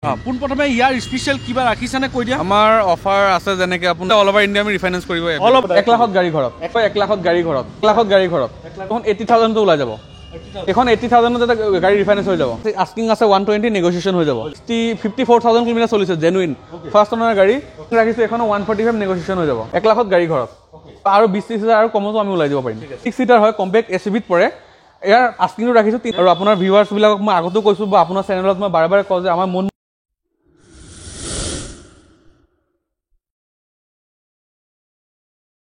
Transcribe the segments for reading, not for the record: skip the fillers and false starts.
পোনপ্ৰথমে ইয়াৰ স্পেচিয়েল কিবা ৰাখিছানে কৈ দিয়া আমাৰ অফাৰ আছে যেনেকৈ আপুনি অল অভাৰ ইণ্ডিয়া আমি ৰিফাইনেন্স কৰিব 1 লাখত গাড়ী ঘৰত 1 লাখত গাড়ী ঘৰত 1 লাখত গাড়ী ঘৰত এখন 80,000 ওলাই যাব এখন 80,000 এটা গাড়ী ৰিফাইনেন্স হৈ যাব আস্কিং আছে 120 নেগোচিয়েশ্যন হৈ যাব 54,000 কিলোমিটাৰ চলিছে জেনুইন ফাৰ্ষ্ট অনাৰ গাড়ী ৰাখিছোঁ এখন 145 নেগোচিয়েশ্যন হৈ যাব 1 লাখত গাড়ী ঘৰত আৰু 20,000 আৰু কমতো আমি ওলাই দিব পাৰিম 6 সিটাৰ হয় কম্পেক্ট এছইভিত পৰে ইয়াৰ আস্কিংটো ৰাখিছোঁ আৰু আপোনাৰ ভিউৱাৰ্ছবিলাকক মই আগতেও কৈছোঁ বা আপোনাৰ চেনেলত মই বাৰে বাৰে কওঁ যে আমাৰ মন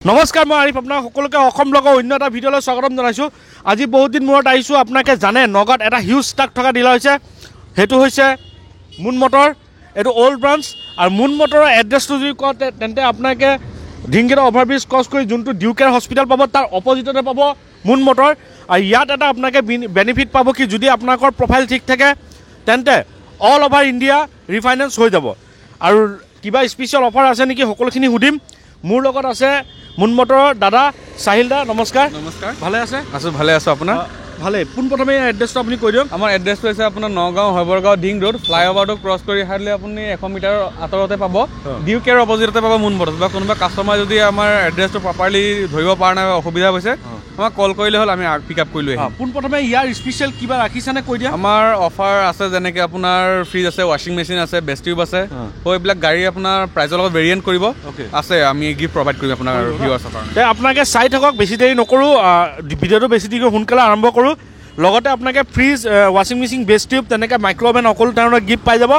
নমস্কাৰ মই আৰিফ আপোনাক সকলোকে অসম ব্লগৰ অন্য এটা ভিডিঅ'লৈ স্বাগতম জনাইছোঁ আজি বহুত দিন মূৰত আহিছোঁ আপোনালোকে জানে নগাঁৱত এটা হিউজ ষ্টক থকা ডিলাৰ হৈছে সেইটো হৈছে মুন মটৰ এইটো অল্ড ব্ৰাঞ্চ আৰু মুন মটৰৰ এড্ৰেছটো যদি কওঁ তেন্তে আপোনালোকে ঢিংগিৰা অভাৰব্ৰিজ ক্ৰছ কৰি যোনটো ডিউকেয়াৰ হস্পিটেল পাব তাৰ অপজিটতে পাব মুন মটৰ আৰু ইয়াত এটা আপোনালোকে বেনিফিট পাব কি যদি আপোনালোকৰ প্ৰফাইল ঠিক থাকে তেন্তে অল অভাৰ ইণ্ডিয়া ৰিফাইনেন্স হৈ যাব আৰু কিবা স্পেচিয়েল অফাৰ আছে নেকি সকলোখিনি সুধিম মোৰ লগত আছে মুন মটৰৰ দাদা সাহিল দা নমস্কাৰ নমস্কাৰ ভালে আছে আছোঁ ভালে আছোঁ আপোনাৰ ভালে পোনপ্ৰথমে এড্ৰেছটো আপুনি কৈ দিয়ক আমাৰ এড্ৰেছটো হৈছে আপোনাৰ নগাঁও হৈবৰগাঁও ডিং ৰোড ফ্লাইঅভাৰটো ক্ৰছ কৰি আহিলে আপুনি 100 মিটাৰ আঁতৰতে পাব ডিউ কেয়াৰ অপজিটতে পাব মুন মটৰ বা কোনোবা কাষ্টমাৰ যদি আমাৰ এড্ৰেছটো প্ৰপাৰলি ধৰিব পৰা নাই অসুবিধা হৈছে আমাক কল কৰিলে হ'ল আমি পিক আপ কৰি লৈ আহিম পোনপ্ৰথমে ইয়াৰ স্পেচিয়েল কিবা ৰাখিছানে কৈ দিয়া আমাৰ অফাৰ আছে যেনেকৈ আপোনাৰ ফ্ৰিজ আছে ৱাশ্বিং মেচিন আছে বেষ্ট টিউব আছে তো এইবিলাক গাড়ী আপোনাৰ প্ৰাইজৰ লগত ভেৰিয়েণ্ট কৰিব আছে আমি গিফ্ট প্ৰভাইড কৰিম আপোনাৰ ভিউৱাৰ্ছৰ কাৰণে আপোনালোকে চাই থাকক বেছি দেৰি নকৰোঁ ভিডিঅ'টো বেছি দেৰি সোনকালে আৰম্ভ কৰোঁ লগতে আপোনালোকে ফ্ৰিজ ৱাশ্বিং মেচিন বেষ্ট টিউব তেনেকৈ মাইক্ৰ'অভেন সকলো ধৰণৰ গিফ্ট পাই যাব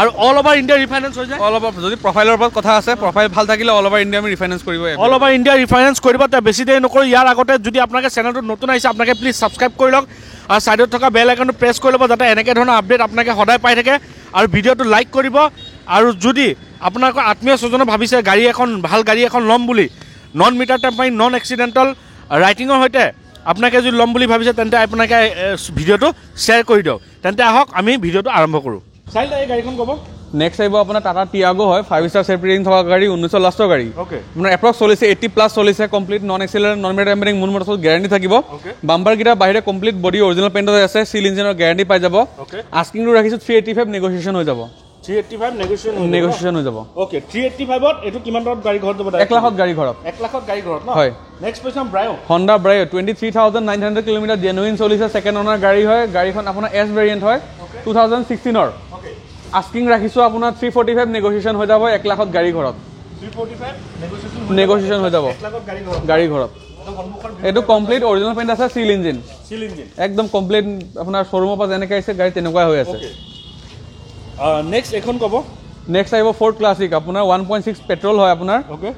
আৰু অল অভাৰ ইণ্ডিয়া ৰিফাইনেন্স হৈ যায় অল অভাৰ যদি প্ৰফাইলৰ ওপৰত কথা আছে প্ৰফাইল ভাল থাকিলে অল অভাৰ ইণ্ডিয়া আমি ৰিফাইনেন্স কৰিব অল অভাৰ ইণ্ডিয়া ৰিফাইনেন্স কৰিব তাৰ বেছি দেৰি নকৰোঁ ইয়াৰ আগতে যদি আপোনালোকে চেনেলটো নতুন আহিছে আপোনালোকে প্লিজ ছাবস্ক্ৰাইব কৰি লওক আৰু ছাইডত থকা বেল আইকনটো প্ৰেছ কৰি ল'ব যাতে এনেকৈ ধৰণৰ আপডেট আপোনালোকে সদায় পাই থাকে আৰু ভিডিঅ'টো লাইক কৰিব আৰু যদি আপোনালোকৰ আত্মীয় স্বজনে ভাবিছে গাড়ী এখন ভাল গাড়ী এখন ল'ম বুলি non meter tampering non accidental ৰাইটিঙৰ সৈতে আপোনালোকে যদি ল'ম বুলি ভাবিছে তেন্তে আপোনালোকে ভিডিঅ'টো শ্বেয়াৰ কৰি দিয়ক তেন্তে আহক আমি ভিডিঅ'টো আৰম্ভ কৰোঁ চাই এই গাড়ীখন ক'ব নেক্সট আহিব আপোনাৰ টাটা টিয়াগো হয় 5 ষ্টাৰ চেফ ৰেটিং থকা গাড়ী 1900 লাষ্টৰ গাড়ী আপোনাৰ এপ্ৰক্স চলিছে 80+ চলিছে complete non excellent non meter tampering মুন মটৰত গেৰাণ্টি থাকিব বাম্পাৰকেইটা বাহিৰে কমপ্লিট বডি অৰিজিনেল পেইণ্টত আছে চিল ইঞ্জিনৰ গেৰাণ্টি পাই যাব আস্কিংটো ৰাখিছোঁ 385 নেগোচিয়েশ্যন হৈ যাব 385 নেগোচিয়েশ্যন হৈ যাব ওকে 385ত এইটো কিমান টকাত গাড়ী ঘৰত যাব 1 লাখত গাড়ী ঘৰত 1 লাখত গাড়ী ঘৰত ন হয় নেক্সট পাইছাম ব্ৰায়ো হণ্ডা ব্ৰায়ো 23,900 কিলোমিটাৰ জেনুইন চলিছে ছেকেণ্ড অনাৰ গাড়ী হয় গাড়ীখন আপোনাৰ এছ ভেৰিয়েণ্ট হয় 2016ৰ আস্কিং ৰাখিছোঁ আপোনাৰ 345 নেগোচিয়েশ্যন হৈ যাব 1 লাখত গাড়ী ঘৰত 345 নেগোচিয়েশ্যন হৈ যাব 1 লাখত গাড়ী ঘৰত এইটো কমপ্লিট অৰিজিনেল পেইণ্ট আছে চিল ইঞ্জিন একদম কমপ্লিট আপোনাৰ শ্ব'ৰুমৰ পৰা যেনেকৈ আহিছে গাড়ী তেনেকুৱাই হৈ আছে নেক্সট এখন ক'ব নেক্সট আহিব ফ'ৰ্ড ক্লাছিক আপোনাৰ 1.6 পেট্ৰল হয় আপোনাৰ অ'কে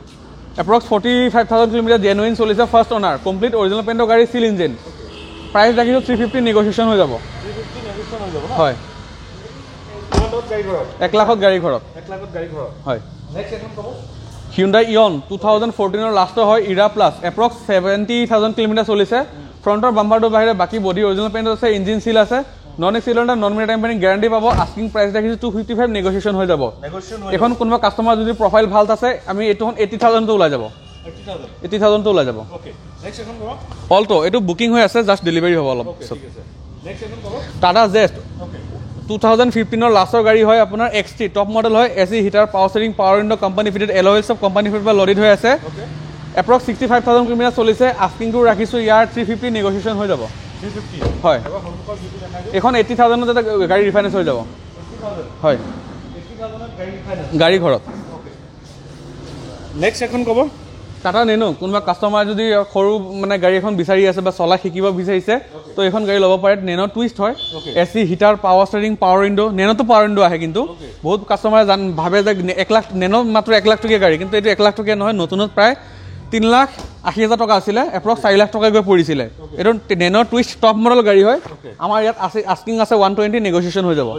এপ্ৰক্স 45,000 কিলোমিটাৰ জেনুইন চলিছে ফাৰ্ষ্ট অনাৰ কমপ্লিট অৰিজিনেল পেইণ্টৰ গাড়ী চিল ইঞ্জিন প্ৰাইচ ৰাখিছোঁ 350 নেগোচিয়েশ্যন হৈ যাব হয় 1 লাখত গাড়ী ঘৰত হয় হিউণ্ডাই ইয়ন 2014ৰ লাষ্টৰ হয় ইৰা প্লাছ এপ্ৰক্স 70,000 কিলোমিটাৰ চলিছে ফ্ৰণ্টৰ বাম্পাৰটোৰ বাহিৰে বাকী বডি অৰিজিনেল পেইণ্ট আছে ইঞ্জিন চিল আছে non accident non meter tampering guarantee পাব আস্কিং প্ৰাইচ ৰাখিছোঁ 255 নেগোচিয়েশ্যন হৈ যাব এখন কোনোবা কাষ্টমাৰ যদি প্ৰফাইল ভাল আছে আমি এইটোখন 80,000 ওলাই যাব 80,000 ওলাই যাব অলটো এইটো বুকিং হৈ আছে জাষ্ট ডেলিভাৰী হ'ব অলপ টাটা জেষ্ট 2015ৰ লাষ্টৰ গাড়ী হয় আপোনাৰ XT টপ মডেল হয় AC heater power steering power window company fitted alloy wheel চব কোম্পানী ফিটেড পৰা লডিড হৈ আছে এপ্ৰক্স 65,000 কিলোমিটাৰ চলিছে আস্কিংটো ৰাখিছোঁ ইয়াৰ 350 নেগোচিয়েশ্যন হৈ যাব হয় এখন 80,000ত এটা গাড়ী ৰিফাইনেন্স হৈ যাব হয় গাড়ী ঘৰত নেক্সট এখন ক'ব টাটা নেনো কোনোবা কাষ্টমাৰ যদি সৰু মানে গাড়ী এখন বিচাৰি আছে বা চলাই শিকিব বিচাৰিছে তো এইখন গাড়ী ল'ব পাৰে নেনো টুইষ্ট হয় AC heater power steering power window নেনোটো পাৱাৰ উইণ্ডো আহে কিন্তু বহুত কাষ্টমাৰে ভাবে যে 1 লাখ নেনো মাত্ৰ 1 লাখ টকীয়া গাড়ী কিন্তু এইটো 1 লাখ টকীয়া নহয় নতুনত প্ৰায় 3,80,000 টকা আছিলে এপ্ৰক্স 4 লাখ টকা গৈ পৰিছিলে এইটো নেনো টুইষ্ট টপ মডেল গাড়ী হয় আমাৰ ইয়াত আছে আস্কিং আছে 120 নেগোচিয়েশ্যন হৈ যাব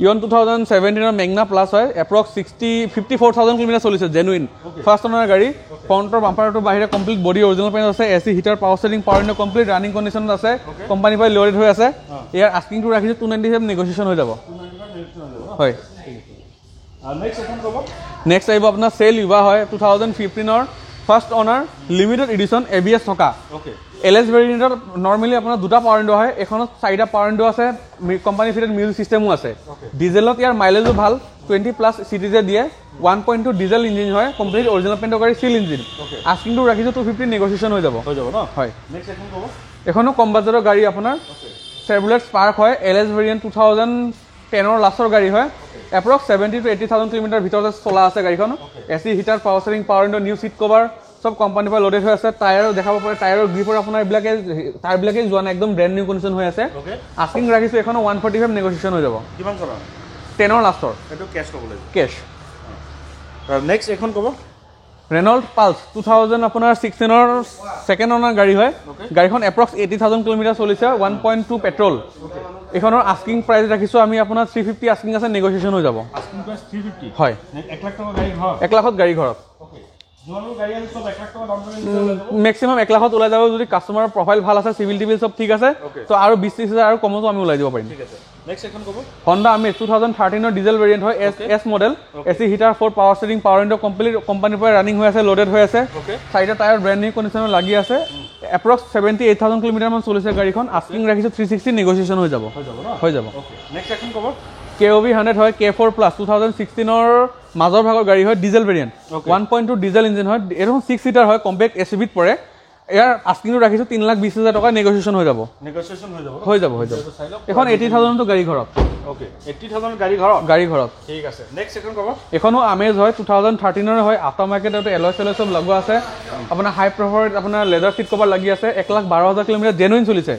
ইয়ন 2017ৰ মেগনা প্লাছ হয় এপ্ৰক্স 54,000 কিলোমিটাৰ চলিছে জেনুইন ফাৰ্ষ্ট অনাৰ গাড়ী ফ্ৰণ্টৰ বাম্পাৰটোৰ বাহিৰে কমপ্লিট বডি অৰিজিনেল পেইণ্ট আছে AC heater power steering power window complete running কণ্ডিশ্যনত আছে কোম্পানীৰ পৰা লডেড হৈ আছে ইয়াৰ আস্কিংটো ৰাখিছোঁ 297 নেগোচিয়েশ্যন হৈ যাব হয় নেক্সট আহিব আপোনাৰ চেল ইভা হয় 2015ৰ ফাৰ্ষ্ট অনাৰ লিমিটেড এডিশ্যন ABS থকা ওকে LS ভেৰিয়েণ্টত নৰ্মেলি আপোনাৰ দুটা পাৱাৰ উইণ্ডো হয় এখনত চাৰিটা পাৱাৰ উইণ্ডো আছে কোম্পানী ফিটেড মিউজিক চিষ্টেমো আছে ডিজেলত ইয়াৰ মাইলেজো ভাল 20+ চিটিজে দিয়ে 1.2 ডিজেল ইঞ্জিন হয় কমপ্লিট অৰিজিনেল পেইণ্টৰ গাড়ী চিল ইঞ্জিন আস্কিংটো ৰাখিছোঁ 250 নেগোচিয়েশ্যন হৈ যাব ন হয় নেক্সট এখন ক'ব এখনো কম বাজেটৰ গাড়ী আপোনাৰ চেভ্ৰলেট স্পাৰ্ক হয় LS ভেৰিয়েণ্ট 2010ৰ লাষ্টৰ গাড়ী হয় এপ্ৰক্স 70 to 80,000 কিলোমিটাৰ ভিতৰতে চলা আছে গাড়ীখন AC heater power steering power window new seat cover সব কোম্পানীৰ পৰা লোডেড হৈ আছে টায়াৰো দেখাব পাৰে টায়াৰৰ গ্ৰিপৰ আপোনাৰ এইবিলাকে টায়াৰবিলাকে যোৱা নাই একদম ব্ৰেণ্ড নিউ কণ্ডিশ্যন হৈ আছে আস্কিং ৰাখিছোঁ এখনো 145 নেগোচিয়েশ্যন হৈ যাব কিমান কৰা 10ৰ লাষ্টৰ এইটো কেছ ক'ব লাগিব কেছ নেক্সট এখন ক'ব ৰেনল্ড পালছ 2000 আপোনাৰ 16ৰ ছেকেণ্ড অনাৰ গাড়ী হয় গাড়ীখন এপ্ৰক্স 80,000 কিলোমিটাৰ চলিছে 1.2 পেট্ৰল এইখনৰ আস্কিং প্ৰাইচ ৰাখিছোঁ আমি আপোনাৰ 350 আস্কিং আছে নেগোচিয়েশ্যন হৈ যাব আস্কিং প্ৰাইচ 350 হয় 1 লাখ টকা গাড়ী ঘৰ 1 লাখত গাড়ী ঘৰত মেক্সিমাম 1 লাখত ওলাই যাব যদি কাষ্টমাৰৰ প্ৰফাইল ভাল আছে চিভিল টিভিল সব ঠিক আছে তো আৰু 20-30,000 আৰু কমতো আমি ওলাই দিব পাৰিম ঠিক আছে নেক্সট এখন ক'ব Honda Amaze 2013ৰ ডিজেল ভেৰিয়েণ্ট হয় S model AC heater 4 power steering power window complete কোম্পানীৰ পৰা ৰানিং হৈ আছে লোডেড হৈ আছে চাৰিটা টায়াৰ ব্ৰেণ্ড নিউ কণ্ডিশ্যনত লাগি আছে এপ্ৰক্স 78,000 কিলোমিটাৰ মান চলিছে গাড়ীখন আস্কিং ৰাখিছোঁ 360 নেগোচিয়েশ্যন হৈ যাব হৈ যাব নেক্সট এখন ক'ব KOV 100 হয় K4 প্লাছ 2016ৰ মাজৰ ভাগৰ গাড়ী হয় ডিজেল ভেৰিয়েণ্ট 1.2 ডিজেল ইঞ্জিন হয় এইটো 6 সিটাৰ হয় কম্পেক্ট SUV-ত পৰে ইয়াৰ আস্কিংটো ৰাখিছোঁ 3,20,000 টকা নেগোচিয়েশ্যন হৈ যাব এখন 80,000 গাড়ী ঘৰত ওকে 80,000 গাড়ী ঘৰত ঠিক আছে নেক্সট এখন ক'ব এখনো আমেজ হয় 2013ৰ হয় আফটাৰ মাৰ্কেটত এলয় চেলয় সব লগোৱা আছে আপোনাৰ হাই প্ৰফাৰত আপোনাৰ লেদাৰ সিট কভাৰ লাগি আছে 1,12,000 কিলোমিটাৰ জেনুইন চলিছে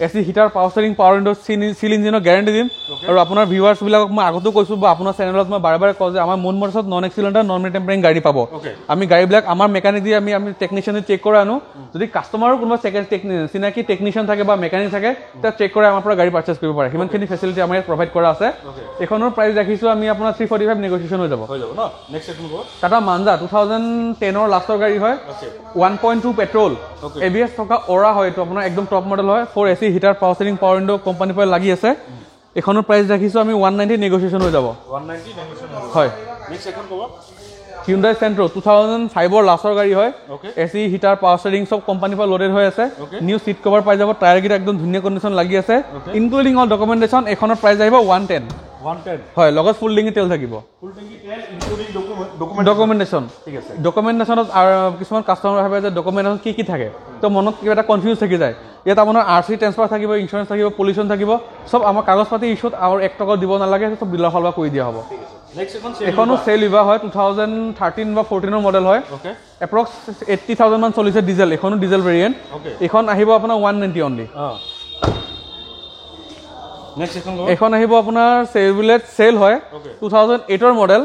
AC heater power steering power window seal ইঞ্জিনৰ গ্যাৰাণ্টি দিম আৰু আপোনাৰ ভিউৱাৰ্ছবিলাকক মই আগতেও কৈছোঁ বা আপোনাৰ চেনেলত মই বাৰে বাৰে কওঁ যে আমাৰ মুন মটৰ্ছত নন এক্সিলেণ্টাৰ নন টেম্পাৰিং গাড়ী পাব আমি গাড়ীবিলাক আমাৰ মেকানিক দি আমি টেকনিচিয়ানে চেক কৰি আনো যদি কাষ্টমাৰৰ কোনোবা চিনাকি টেকনিচিয়ান থাকে বা মেকানিক থাকে তেতিয়া চেক কৰি আমাৰ পৰা গাড়ী পাৰ্চেছ কৰিব পাৰে সিমানখিনি ফেচিলিটি আমাৰ ইয়াত প্ৰভাইড কৰা আছে এখনৰ প্ৰাইচ ৰাখিছোঁ আমি আপোনাৰ 345 নেগোচিয়েশ্যন হৈ যাব ন নেক্সট এখন ক'ব টাটা মানজা 2010ৰ লাষ্টৰ গাড়ী হয় 1.2 পেট্ৰল ABS থকা অৰা হয় এইটো আপোনাৰ একদম টপ মডেল হয় 4 AC heater power steering power window কোম্পানীৰ পৰা লাগি আছে এখনৰ প্ৰাইচ ৰাখিছোঁ আমি 190 নেগোচিয়েশ্যন হৈ যাব 190 নেগোচিয়েশ্যন হয় নেক্সট এখন ক'ব Hyundai Santro 2005ৰ লাষ্টৰ গাড়ী হয় AC হিটাৰ পাৱাৰ ষ্টিয়াৰিং সব কোম্পানীৰ পৰা লোডেড হৈ আছে নিউ সিট কভাৰ পাই যাব টায়াৰকেইটা একদম ধুনীয়া কণ্ডিশ্যন লাগি আছে ইনক্লুডিং অল ডকুমেণ্টেশ্যন এখনৰ প্ৰাইচ আহিব 110 হয় লগত ফুল টেংকি তেল থাকিব ডকুমেণ্টেশ্যন ঠিক আছে ডকুমেণ্টেশ্যনত কিছুমান কাষ্টমাৰ ভাবে যে ডকুমেণ্টেশ্যন কি কি থাকে তো মনত কিবা এটা কনফিউজ থাকি যায় ইয়াত আপোনাৰ RC ট্ৰান্সফাৰ থাকিব ইঞ্চুৰেঞ্চ থাকিব পলিউশ্যন থাকিব সব আমাৰ কাগজ পাতি ইছ্যুত আৰু 1 টকা দিব নালাগে সব ডিলাৰ ফালৰ পৰা কৰি দিয়া হ'ব এখনো চেল ইভা হয় 2013 বা 14ৰ মডেল হয় এপ্ৰক্স 80,000 মান চলিছে ডিজেল এখনো ডিজেল ভেৰিয়েণ্ট এখন আহিব আপোনাৰ 190 অনলি নেক্সট এখন আহিব আপোনাৰ চেভ্ৰলেট চেল হয় 2008ৰ মডেল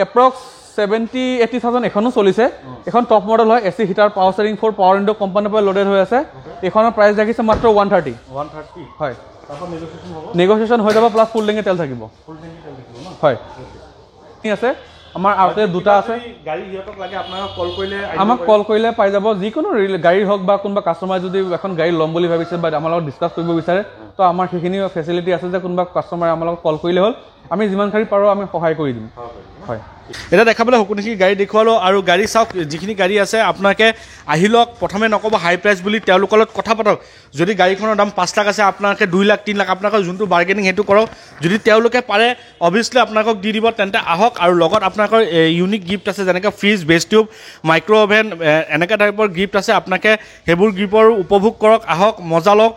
এপ্ৰক্স 70-80,000 এখনো চলিছে এখন টপ মডেল হয় AC heater power steering 4 power window কোম্পানীৰ পৰা লোডেড হৈ আছে এখনৰ প্ৰাইচ ৰাখিছে মাত্ৰ 130 হয় নেগোচিয়েশ্যন হৈ যাব প্লাছ ফুল টেংকি তেল থাকিব হয় ঠিক আছে আমাৰ আউটে দুটা আছে গাড়ী হিয়তক লাগে আপোনাক কল কৰিলে আমাক কল কৰিলে পাই যাব যিকোনো গাড়ী হওক বা কোনোবা কাষ্টমাৰ যদি এখন গাড়ী ল'ম বুলি ভাবিছে বা আমাৰ লগত ডিছকাছ কৰিব বিচাৰে তো আমাৰ সেইখিনি ফেচিলিটি আছে যে কোনোবা কাষ্টমাৰে আমাৰ লগত কল কৰিলে হ'ল আমি যিমানখিনি পাৰোঁ আমি সহায় কৰি দিম হয় এটা দেখাবলৈ সকলোখিনি গাড়ী দেখুৱালোঁ আৰু গাড়ী চাওক যিখিনি গাড়ী আছে আপোনালোকে আহি লওক প্ৰথমে নক'ব হাই প্ৰাইচ বুলি তেওঁলোকৰ লগত কথা পাতক যদি গাড়ীখনৰ দাম 5 লাখ আছে আপোনালোকে 2 লাখ 3 লাখ আপোনালোকৰ যোনটো বাৰ্গেনিং সেইটো কৰক যদি তেওঁলোকে পাৰে অভিয়াছলি আপোনালোকক দি দিব তেন্তে আহক আৰু লগত আপোনালোকৰ ইউনিক গিফ্ট আছে যেনেকৈ ফ্ৰিজ বেছ টিউব মাইক্ৰ' অভেন এনেকুৱা টাইপৰ গিফ্ট আছে আপোনালোকে সেইবোৰ গিফ্টৰ উপভোগ কৰক আহক মজা লওক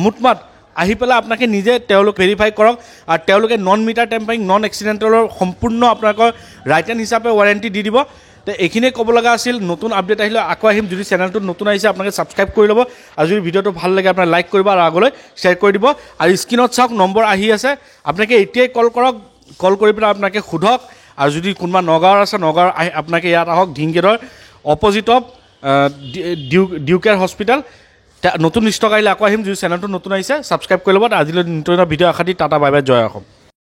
মুঠমাত আহি পেলাই আপোনালোকে নিজে তেওঁলোক ভেৰিফাই কৰক আৰু তেওঁলোকে নন মিটাৰ টেম্পাৰিং নন এক্সিডেণ্টেলৰ সম্পূৰ্ণ আপোনালোকৰ ৰাইট হেণ্ড হিচাপে ৱাৰেণ্টি দি দিব তো এইখিনিয়ে ক'ব লগা আছিল নতুন আপডেট আহিলে আকৌ আহিম যদি চেনেলটোত নতুন আহিছে আপোনালোকে ছাবস্ক্ৰাইব কৰি ল'ব আৰু যদি ভিডিঅ'টো ভাল লাগে আপোনালোকে লাইক কৰিব আৰু আগলৈ শ্বেয়াৰ কৰি দিব আৰু স্ক্ৰীণত চাওক নম্বৰ আহি আছে আপোনালোকে এতিয়াই কল কৰক কল কৰি পেলাই আপোনালোকে সোধক আৰু যদি কোনোবা নগাঁৱৰ আছে নগাঁৱৰ আহি আপোনালোকে ইয়াত আহক ধিংগেটৰ অপজিট অফ ডিউকেয়াৰ হস্পিটেল নতুন ষ্টক আহিলে আকৌ আহিম যদি চেনেলটো নতুন আহিছে ছাবস্ক্ৰাইব কৰি ল'ব আজিলৈ নতুন ভিডিঅ' আশা দি টাটা বাই বাই জয় অসম